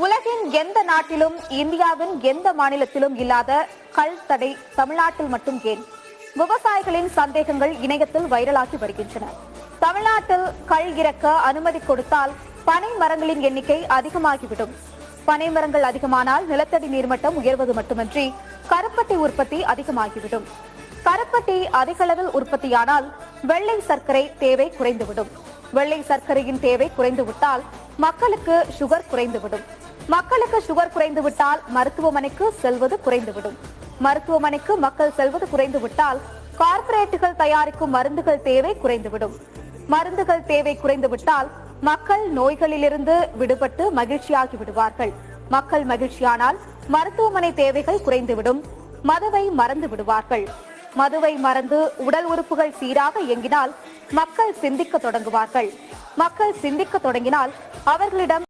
உலகின் எந்த நாட்டிலும் இந்தியாவின் எந்த மாநிலத்திலும் இல்லாத கள் தடை தமிழ்நாட்டில் மட்டும் ஏன்? விவசாயிகளின் சந்தேகங்கள் இணையத்தில் வைரலாகி வருகின்றன. தமிழ்நாட்டில் கள் இறக்க அனுமதி கொடுத்தால் பனை மரங்களின் எண்ணிக்கை அதிகமாகிவிடும். பனை மரங்கள் அதிகமானால் நிலத்தடி நீர்மட்டம் உயர்வது மட்டுமின்றி கருப்பட்டி உற்பத்தி அதிகமாகிவிடும். கருப்பட்டி அதிக அளவில் உற்பத்தியானால் வெள்ளை சர்க்கரை தேவை குறைந்துவிடும். வெள்ளை சர்க்கரையின் தேவை குறைந்துவிட்டால் மக்களுக்கு சுகர் குறைந்துவிடும். மக்களுக்கு சுகர் குறைந்துவிட்டால் மருத்துவமனைக்கு செல்வது குறைந்துவிடும். மருத்துவமனைக்கு மக்கள் செல்வது குறைந்துவிட்டால் கார்ப்பரேட்டுகள் தயாரிக்கும் மருந்துகள் தேவை குறைந்துவிடும். மருந்துகள் தேவை குறைந்துவிட்டால் மக்கள் நோய்களிலிருந்து விடுபட்டு மகிழ்ச்சியாகி விடுவார்கள். மக்கள் மகிழ்ச்சியானால் மருத்துவமனை தேவைகள் குறைந்துவிடும். மதுவை மறந்து விடுவார்கள். மதுவை மறந்து உடல் உறுப்புகள் சீராக இயங்கினால் மக்கள் சிந்திக்க தொடங்குவார்கள். மக்கள் சிந்திக்க தொடங்கினால் அவர்களிடம்